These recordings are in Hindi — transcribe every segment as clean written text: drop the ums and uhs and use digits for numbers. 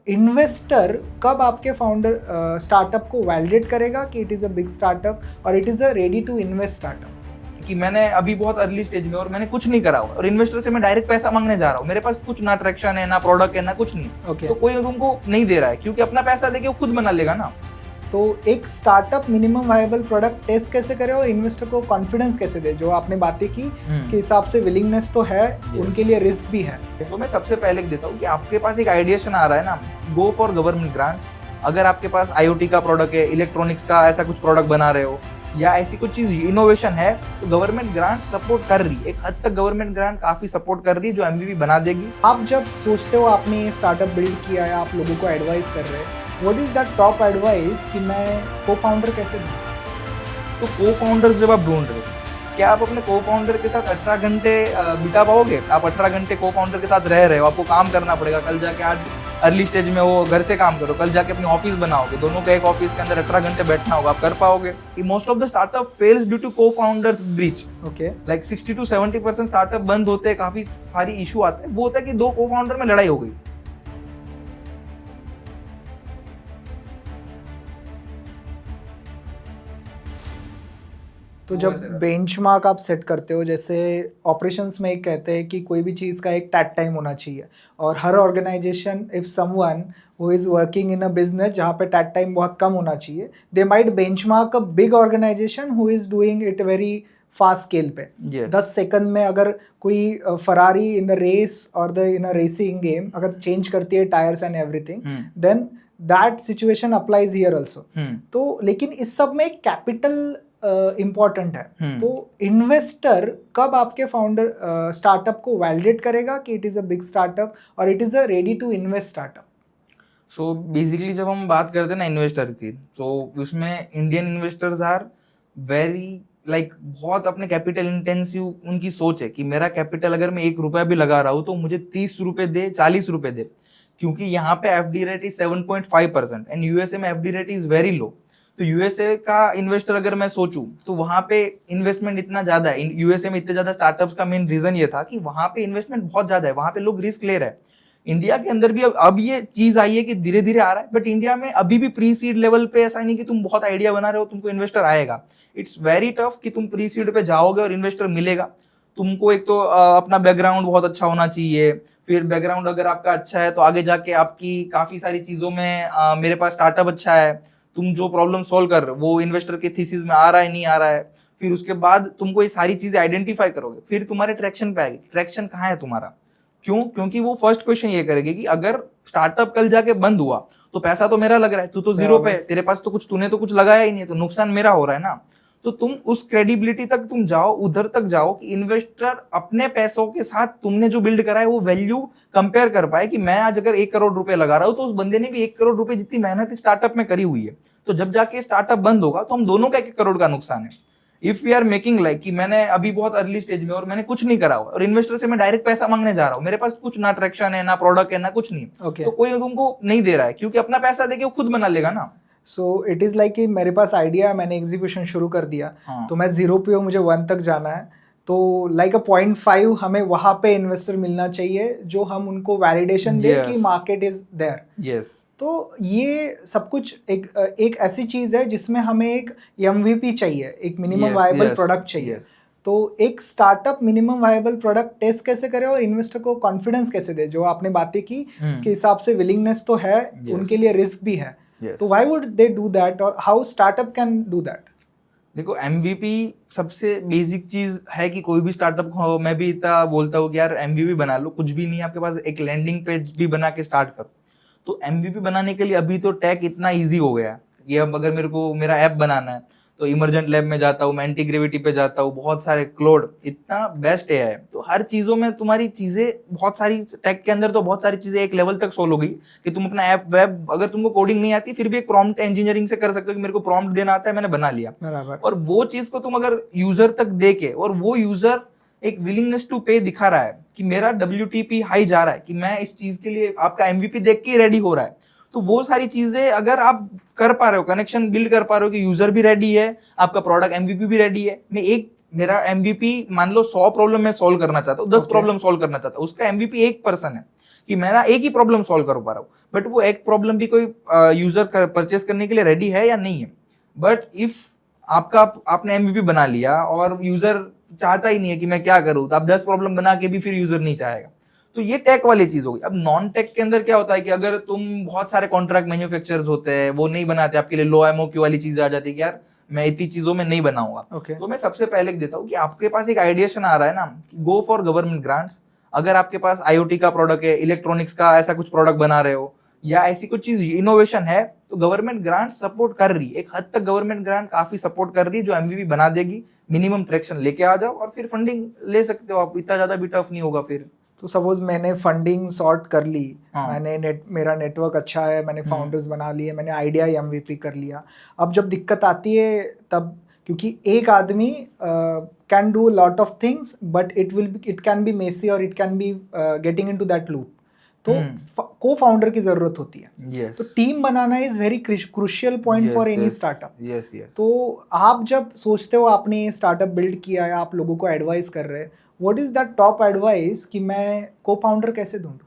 इन्वेस्टर कब आपके फाउंडर स्टार्टअप को वैलिडेट करेगा कि it is a big startup और it is a ready to invest startup? कि मैंने अभी बहुत अर्ली स्टेज में और मैंने कुछ नहीं करा हुआ और इन्वेस्टर से मैं डायरेक्ट पैसा मांगने जा रहा हूँ, मेरे पास कुछ ना ट्रैक्शन है ना प्रोडक्ट है ना कुछ नहीं। Okay. तो कोई तुमको नहीं दे रहा है क्योंकि अपना पैसा देके वो खुद बना लेगा ना। तो एक startup minimum viable product test कैसे करे और इन्वेस्टर को कॉन्फिडेंस कैसे दे? जो आपने बातें की उसके हिसाब से विलिंगनेस तो है, उनके लिए रिस्क भी है। तो मैं सबसे पहले देता हूँ कि आपके पास एक आइडिएशन आ रहा है ना, गो फॉर गवर्नमेंट ग्रांट्स। अगर आपके पास IoT का प्रोडक्ट है, इलेक्ट्रॉनिक्स का ऐसा कुछ प्रोडक्ट बना रहे हो या ऐसी कुछ चीज इनोवेशन है, तो गवर्नमेंट ग्रांट सपोर्ट कर रही है। एक हद तक गवर्नमेंट ग्रांट काफी सपोर्ट कर रही है जो MVP बना देगी। आप जब सोचते हो आपने ये स्टार्टअप बिल्ड किया है, आप लोगों को एडवाइस कर रहे हैं, what is that top advice कि मैं को फाउंडर कैसे दूं? तो को फाउंडर जब आप ढूंढ रहे हो, क्या आप अपने को फाउंडर के साथ 18 घंटे बिता पाओगे? आप 18 घंटे को फाउंडर के साथ रह रहे हो, आपको काम करना पड़ेगा। कल जाके आज अर्ली स्टेज में वो घर से काम करो, कल जाके अपनी ऑफिस बनाओगे, दोनों का एक ऑफिस के अंदर 18 घंटे बैठना होगा, आप कर पाओगे? Most of the startup fails due to cofounders breach. Okay, like 60 to 70% startup बंद होते हैं, काफी सारी इशू आते हैं। वो होता है कि दो को फाउंडर में लड़ाई हो गई। तो जब बेंचमार्क आप सेट करते हो, जैसे ऑपरेशंस में एक कहते हैं कि कोई भी चीज़ का एक टैट टाइम होना चाहिए, और हर organisation, if someone who is working in a business जहाँ पे टैट टाइम बहुत कम होना चाहिए, they might benchmark a big organisation who is doing it very fast scale पे। 10 सेकंड में अगर कोई फरारी इन द रेस और the in a racing game अगर चेंज करती है tyres and everything, then that situation applies here also. तो लेकिन इस सब में कैपिटल इम्पॉर्टेंट है। तो इन्वेस्टर कब आपके फाउंडर स्टार्टअप को वैलिडेट करेगा कि it is a big startup और it is a ready to invest startup? So basically जब हम बात करते हैं ना इन्वेस्टर की, तो उसमें Indian investors are very like बहुत अपने कैपिटल इंटेंसिव उनकी सोच है कि मेरा कैपिटल अगर मैं 1 रुपया भी लगा रहा हूँ तो मुझे 30 रुपए दे, 40 रुपए दे, क्योंकि यहाँ पे FD rate is 7.5% and USA में FD rate is very low. तो यूएसए का इन्वेस्टर अगर मैं सोचूं तो वहां पे इन्वेस्टमेंट इतना ज्यादा है, यूएसए में इतने ज्यादा स्टार्टअप्स का मेन रीजन ये था कि वहां पे इन्वेस्टमेंट बहुत ज्यादा है, वहां पे लोग रिस्क ले रहे हैं। इंडिया के अंदर भी अब ये चीज आई है कि धीरे धीरे आ रहा है, बट इंडिया में अभी भी प्री सीड लेवल पे ऐसा नहीं कि तुम बहुत आइडिया बना रहे हो तुमको इन्वेस्टर आएगा। इट्स वेरी टफ कि तुम प्री सीड पे जाओगे और इन्वेस्टर मिलेगा। तुमको एक तो अपना बैकग्राउंड बहुत अच्छा होना चाहिए, फिर बैकग्राउंड अगर आपका अच्छा है तो आगे जाके आपकी काफी सारी चीजों में मेरे पास स्टार्टअप अच्छा है, तुम जो प्रॉब्लम सॉल्व कर रहे हो वो इन्वेस्टर के थीसिस में आ रहा है नहीं आ रहा है, फिर उसके बाद तुमको ये सारी चीजें आइडेंटिफाई करोगे, फिर तुम्हारे ट्रैक्शन पे आएगी। ट्रैक्शन कहाँ है तुम्हारा? क्यों? क्योंकि वो फर्स्ट क्वेश्चन ये करेगी कि अगर स्टार्टअप कल जाके बंद हुआ तो पैसा तो मेरा लग रहा है, तू तो जीरो पे है, तेरे पास तो कुछ, तूने तो कुछ लगाया ही नहीं है, तो नुकसान मेरा हो रहा है ना। तो तुम उस क्रेडिबिलिटी तक तुम जाओ, उधर तक जाओ कि इन्वेस्टर अपने पैसों के साथ तुमने जो बिल्ड करा है वो वैल्यू कंपेयर कर पाए कि मैं आज अगर 1 करोड़ रुपए लगा रहा हूं तो उस बंदे ने भी 1 करोड़ रुपए जितनी मेहनत स्टार्टअप में करी हुई है। तो जब जाके स्टार्टअप बंद होगा तो हम दोनों का 1 करोड़ का नुकसान है। If we are making like कि मैंने अभी बहुत अर्ली स्टेज में और मैंने कुछ नहीं करा हुआ और इन्वेस्टर से मैं डायरेक्ट पैसा मांगने जा रहा हूँ, मेरे पास कुछ ना ट्रैक्शन है ना प्रोडक्ट है ना कुछ नहीं, तो कोई तुमको नहीं दे रहा है क्योंकि अपना पैसा देके वो खुद बना लेगा ना। सो इट इज़ लाइक कि मेरे पास आइडिया है, मैंने एग्जीक्यूशन शुरू कर दिया, तो मैं 0 पे हूँ, मुझे 1 तक जाना है, तो लाइक अ 0.5 हमें वहां पे इन्वेस्टर मिलना चाहिए जो हम उनको वैलिडेशन दे कि मार्केट इज देयर। तो ये सब कुछ एक ऐसी चीज है जिसमें हमें एक MVP चाहिए, एक मिनिमम वायबल प्रोडक्ट चाहिए। तो एक startup minimum viable product test कैसे करे और इन्वेस्टर को कॉन्फिडेंस कैसे दे? जो आपने बातें की उसके हिसाब से विलिंगनेस तो है, उनके लिए रिस्क भी है। तो why would they do that और how startup can do that? देखो MVP सबसे बेसिक चीज है कि कोई भी स्टार्टअप हो, मैं भी इतना बोलता हूँ कि यार MVP बना लो, कुछ भी नहीं आपके पास, एक लैंडिंग पेज भी बना के स्टार्ट करो। तो MVP बनाने के लिए अभी तो टेक इतना इजी हो गया है कि अब अगर मेरे को मेरा ऐप बनाना है तो इमरजेंट लैब में जाता हूँ, मैं एंटीग्रेविटी पे जाता हूँ, बहुत सारे क्लोड, इतना बेस्ट AI है। तो हर चीजों में तुम्हारी चीजें बहुत सारी, टेक के अंदर तो बहुत सारी चीजें एक लेवल तक सोल्व हो गई कि तुम अपना ऐप वेब, अगर तुमको कोडिंग नहीं आती फिर भी एक प्रॉम्प्ट इंजीनियरिंग से कर सकते हो कि मेरे को प्रॉम्प्ट देना आता है, मैंने बना लिया। बराबर। और वो चीज को तुम अगर यूजर तक दे के, और वो यूजर एक विलिंगनेस टू पे दिखा रहा है कि मेरा WTP हाई जा रहा है, कि मैं इस चीज के लिए आपका MVP देख के रेडी हो रहा है, तो वो सारी चीजें अगर आप कर पा रहे हो, कनेक्शन बिल्ड कर पा रहे हो कि यूजर भी रेडी है, आपका प्रोडक्ट MVP भी रेडी है। मैं एक, मेरा MVP मान लो 100 प्रॉब्लम मैं सॉल्व करना चाहता हूँ, 10 प्रॉब्लम सॉल्व करना चाहता हूँ, उसका MVP 1 पर्सन है कि मेरा एक ही प्रॉब्लम सॉल्व कर पा रहा हूँ, बट वो एक प्रॉब्लम भी कोई यूजर परचेस करने के लिए रेडी है या नहीं है। बट इफ आपने एमवीपी बना लिया और यूजर चाहता ही नहीं है कि मैं क्या करूँ, तो आप 10 प्रॉब्लम बना के भी फिर यूजर नहीं चाहेगा। तो ये टेक वाली चीज होगी। अब नॉन टेक के अंदर क्या होता है कि अगर तुम बहुत सारे कॉन्ट्रैक्ट मैन्युफैक्चरर्स होते हैं, वो नहीं बनाते आपके लिए, लो एमओक्यू वाली चीज आ जाती है कि यार मैं इतनी चीजों में नहीं बनाऊंगा। Okay. तो मैं सबसे पहले देता हूँ कि आपके पास एक आइडिएशन आ रहा है ना, गो फॉर गवर्नमेंट ग्रांट्स। अगर आपके पास आईओटी का प्रोडक्ट है, इलेक्ट्रॉनिक्स का ऐसा कुछ प्रोडक्ट बना रहे हो, या ऐसी कुछ चीज इनोवेशन है, तो गवर्नमेंट ग्रांट सपोर्ट कर रही है, एक हद तक गवर्नमेंट ग्रांट काफी सपोर्ट कर रही है, जो एमवीपी बना देगी। मिनिमम ट्रैक्शन लेके आ जाओ और फिर फंडिंग ले सकते हो आप, इतना ज्यादा भी टफ नहीं होगा फिर। तो सपोज मैंने फंडिंग सॉर्ट कर ली, हाँ। मैंने मेरा नेटवर्क अच्छा है, मैंने फाउंडर्स बना लिए, मैंने आइडिया एमवीपी कर लिया। अब जब दिक्कत आती है तब, क्योंकि एक आदमी can do lot of things but it can be messy और it can be getting into that loop, तो को फाउंडर की जरूरत होती है। यस तो टीम बनाना is very crucial point for any startup. Yes yes. तो आप जब सोचते हो आपने ये स्टार्टअप बिल्ड किया है, आप लोगों को एडवाइस कर रहे हैं, what is that top advice कि मैं को फाउंडर कैसे ढूंढूं?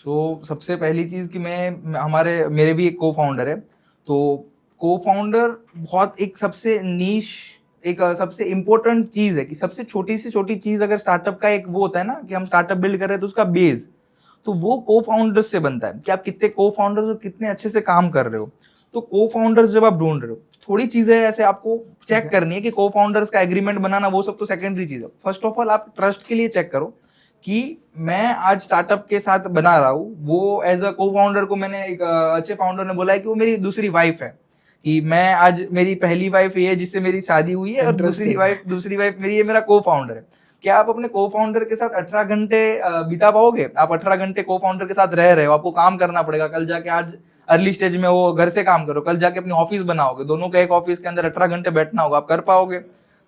सो सबसे पहली चीज कि मेरे भी एक को फाउंडर है। तो को फाउंडर बहुत एक सबसे नीश, एक सबसे इंपॉर्टेंट चीज है कि सबसे छोटी से छोटी चीज अगर स्टार्टअप का एक वो होता है ना कि हम स्टार्टअप बिल्ड कर रहे हैं, तो उसका बेस तो वो को फाउंडर्स से बनता है कि आप कितने को फाउंडर्स और कितने अच्छे से काम कर रहे हो। तो को फाउंडर्स जब आप ढूंढ रहे हो, थोड़ी चीजें ऐसे आपको चेक करनी है कि को फाउंडर्स का एग्रीमेंट बनाना वो सब तो सेकेंडरी चीज है। फर्स्ट ऑफ ऑल आप ट्रस्ट के लिए चेक करो कि मैं आज स्टार्टअप के साथ बना रहा हूँ, वो एज अ को फाउंडर को मैंने एक अच्छे फाउंडर ने बोला है कि वो मेरी दूसरी वाइफ है, कि मैं आज मेरी पहली वाइफ ये है जिससे मेरी शादी हुई है, और दूसरी वाइफ मेरी, ये मेरा को फाउंडर है। क्या आप अपने को फाउंडर के साथ 18 घंटे बिता पाओगे? आप 18 घंटे को फाउंडर के साथ रह रहे हो, आपको काम करना पड़ेगा, कल जाके आज अर्ली स्टेज में वो घर से काम करो, कल जाके अपनी ऑफिस बनाओगे, दोनों का एक ऑफिस के अंदर 18 घंटे बैठना होगा, आप कर पाओगे?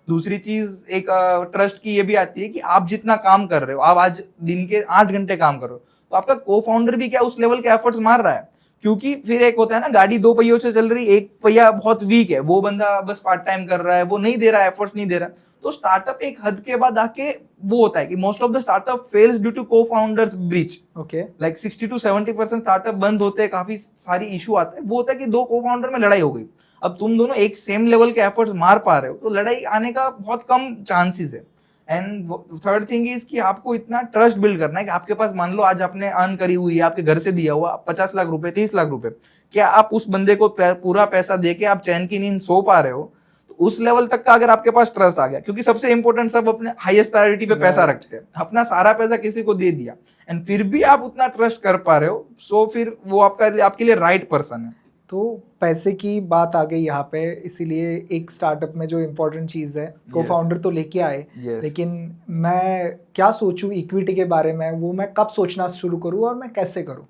दूसरी चीज एक ट्रस्ट की ये भी आती है कि आप जितना काम कर रहे हो, आप आज दिन के 8 घंटे काम कर रहे हो, तो आपका को फाउंडर भी क्या उस लेवल के एफर्ट्स मार रहा है? क्योंकि फिर एक होता है ना, गाड़ी दो पहियों से चल रही, एक पहिया बहुत वीक है, वो बंदा बस पार्ट टाइम कर रहा है, वो नहीं दे रहा है, एफर्ट्स नहीं दे रहा है। तो स्टार्टअप एक हद के बाद आके वो होता है कि most of the startup fails due to cofounders breach. Okay, like 60 to 70% startup बंद होते हैं, काफी सारी इशू आते हैं। वो होता है कि दो को फाउंडर में लड़ाई हो गई, अब तुम दोनों एक सेम लेवल के एफर्ट्स मार पा रहे हो, तो लड़ाई आने का बहुत कम चांसेस है। एंड थर्ड थिंग इज कि आपको इतना ट्रस्ट बिल्ड करना है कि आपके पास, मान लो आज आपने अर्न करी हुई है, आपके घर से दिया हुआ 50 लाख रुपए, 30 लाख रुपए, क्या आप उस बंदे को पूरा पैसा देके आप चैन की नींद सो पा रहे हो? तो उस लेवल तक का अगर आपके पास ट्रस्ट आ गया, क्योंकि सबसे इंपॉर्टेंट, सब अपने हाईएस्ट प्रायोरिटी पे पैसा रखते हैं, अपना सारा पैसा किसी को दे दिया, एंड फिर भी आप उतना ट्रस्ट कर पा रहे हो, सो फिर वो आपके लिए राइट पर्सन है। तो पैसे की बात आ गई यहाँ पे, इसीलिए एक स्टार्टअप में जो इम्पोर्टेंट चीज़ है, को फाउंडर तो लेके आए, लेकिन मैं क्या सोचूं इक्विटी के बारे में, वो मैं कब सोचना शुरू करूं और मैं कैसे करूं?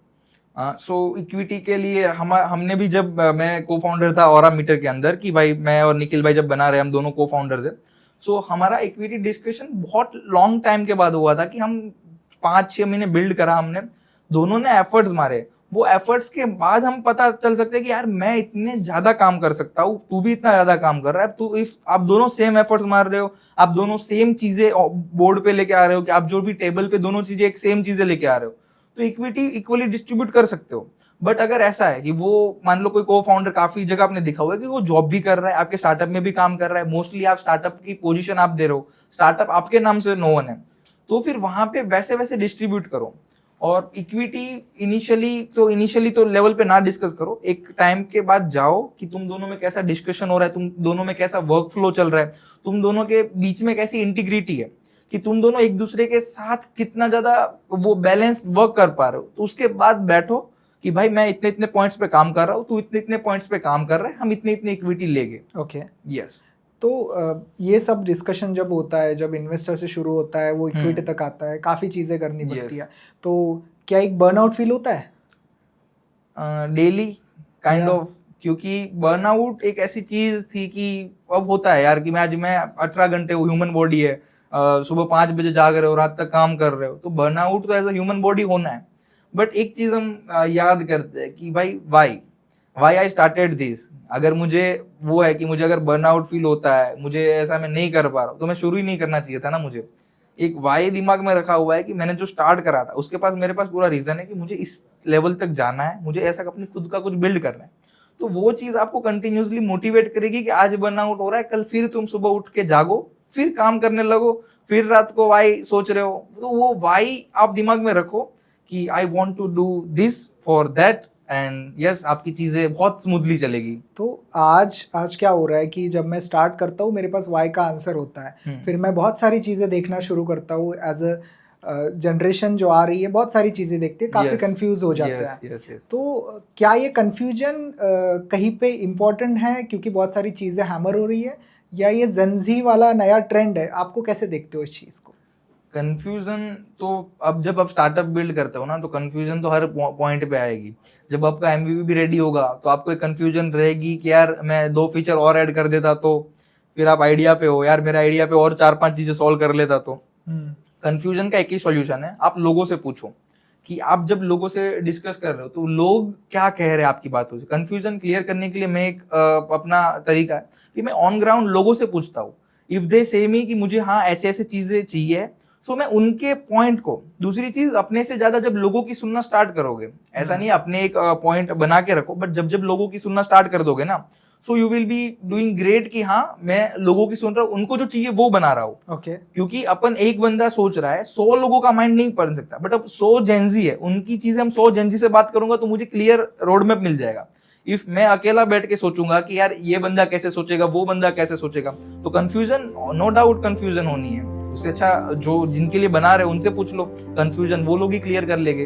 सो इक्विटी के लिए हमने भी, जब मैं को फाउंडर था ऑरा मीटर के अंदर, कि भाई मैं और निखिल भाई जब बना रहे, हम दोनों को फाउंडर्स है, सो हमारा इक्विटी डिस्कशन बहुत लॉन्ग टाइम के बाद हुआ था कि हम 5-6 महीने बिल्ड करा हमने, दोनों ने एफर्ट्स मारे। वो एफर्ट्स के बाद हम पता चल सकते हैं कि यार मैं इतने ज्यादा काम कर सकता हूँ, तू भी इतना ज्यादा काम कर रहा है। तो इफ आप दोनों सेम एफर्ट्स मार रहे हो, आप दोनों सेम चीजें बोर्ड पे लेके आ रहे हो, कि आप जो भी टेबल पे दोनों चीजें एक सेम चीजें लेके आ रहे हो, तो इक्विटी इक्वली डिस्ट्रीब्यूट कर सकते हो। बट अगर ऐसा है कि वो, मान लो कोई को फाउंडर, काफी जगह आपने देखा हुआ है कि वो जॉब भी कर रहा है, आपके स्टार्टअप में भी काम कर रहा है, मोस्टली आप स्टार्टअप की पोजीशन आप दे रहे हो, स्टार्टअप आपके नाम से नो वन है, तो फिर वहां पे वैसे वैसे डिस्ट्रीब्यूट करो। और इक्विटी इनिशियली तो लेवल पे ना डिस्कस करो, एक टाइम के बाद जाओ कि तुम दोनों में कैसा डिस्कशन हो रहा है, तुम दोनों में कैसा वर्क फ्लो चल रहा है, तुम दोनों के बीच में कैसी इंटीग्रिटी है, कि तुम दोनों एक दूसरे के साथ कितना ज्यादा वो बैलेंस वर्क कर पा रहे हो। तो उसके बाद बैठो कि भाई मैं इतने इतने पॉइंट्स पे काम कर रहा हूँ, तू इतने इतने पॉइंट्स पे काम कर रहा है, हम इतने इतने इक्विटी लेंगे। Okay, yes. तो ये सब डिस्कशन जब होता है, जब इन्वेस्टर से शुरू होता है, वो इक्विटी तक आता है, काफ़ी चीज़ें करनी पड़ती है, तो क्या एक बर्नआउट फील होता है? डेली काइंड ऑफ, क्योंकि बर्नआउट एक ऐसी चीज थी कि अब होता है यार कि मैं 18 घंटे, ह्यूमन बॉडी है, सुबह 5 बजे जाग रहे हो, रात तक काम कर रहे हो, तो बर्नआउट तो एज अ ह्यूमन बॉडी होना है। बट एक चीज हम याद करते हैं कि भाई वाई आई स्टार्टेड दिस। अगर मुझे वो है कि मुझे अगर बर्नआउट फील होता है, मुझे ऐसा मैं नहीं कर पा रहा हूँ, तो मैं शुरू ही नहीं करना चाहिए था ना मुझे। एक वाई दिमाग में रखा हुआ है कि मैंने जो स्टार्ट करा था उसके पास मेरे पास पूरा रीजन है कि मुझे इस लेवल तक जाना है, मुझे ऐसा अपनी खुद का कुछ बिल्ड करना है। तो वो चीज आपको कंटिन्यूअसली मोटिवेट करेगी कि आज बर्नआउट हो रहा है, कल फिर तुम सुबह उठ के जागो, फिर काम करने लगो, फिर रात को वाई सोच रहे हो, तो वो वाई आप दिमाग में रखो कि I want to do this for that, and yes आपकी चीजें बहुत स्मूथली चलेगी। तो आज आज क्या हो रहा है कि जब मैं स्टार्ट करता हूँ मेरे पास वाई का आंसर होता है, फिर मैं बहुत सारी चीज़ें देखना शुरू करता हूँ। एज अ जनरेशन जो आ रही है बहुत सारी चीज़ें देखती है, काफ़ी Yes, कंफ्यूज हो जाते yes, हैं। yes, yes. तो क्या ये कंफ्यूजन कहीं पे इम्पोर्टेंट है क्योंकि बहुत सारी चीज़ें हैमर हो रही है, या ये जेनजी वाला नया ट्रेंड है? आपको कैसे देखते हो इस चीज़ को? कंफ्यूजन तो अब जब आप स्टार्टअप बिल्ड करते हो ना, तो कंफ्यूजन तो हर पॉइंट पे आएगी। जब आपका एमवीपी भी रेडी होगा तो आपको एक कंफ्यूजन रहेगी कि यार मैं 2 फीचर और ऐड कर देता तो, फिर आप आइडिया पे हो यार मेरा आइडिया पे और 4-5 चीजें सॉल्व कर लेता तो। कंफ्यूजन का एक ही सॉल्यूशन है, आप लोगों से पूछो कि आप जब लोगों से डिस्कस कर रहे हो तो लोग क्या कह रहे हैं आपकी बातों से। कंफ्यूजन क्लियर करने के लिए मैं एक अपना तरीका है कि मैं ऑन ग्राउंड लोगों से पूछता हूँ। इफ दे से मी कि मुझे हाँ ऐसे ऐसे चीजें चाहिए, सो मैं उनके पॉइंट को, दूसरी चीज अपने से ज्यादा जब लोगों की सुनना स्टार्ट करोगे, ऐसा नहीं अपने एक पॉइंट बना के रखो, बट जब जब लोगों की सुनना स्टार्ट कर दोगे ना, so you will be doing great कि हाँ मैं लोगों की सुन रहा हूँ, उनको जो चाहिए वो बना रहा हूँ। ओके। क्योंकि अपन एक बंदा सोच रहा है, 100 लोगों का माइंड नहीं पढ़ सकता, बट अब 100 जेंजी है, उनकी चीजें हम 100 जेंजी से बात करूंगा तो मुझे क्लियर रोड मैप मिल जाएगा। इफ मैं अकेला बैठ के सोचूंगा कि यार ये बंदा कैसे सोचेगा, वो बंदा कैसे सोचेगा, तो कंफ्यूजन, नो डाउट कंफ्यूजन होनी है। उससे अच्छा जो जिनके लिए बना रहे उनसे पूछ लो, कंफ्यूजन वो लोग ही क्लियर कर लेंगे।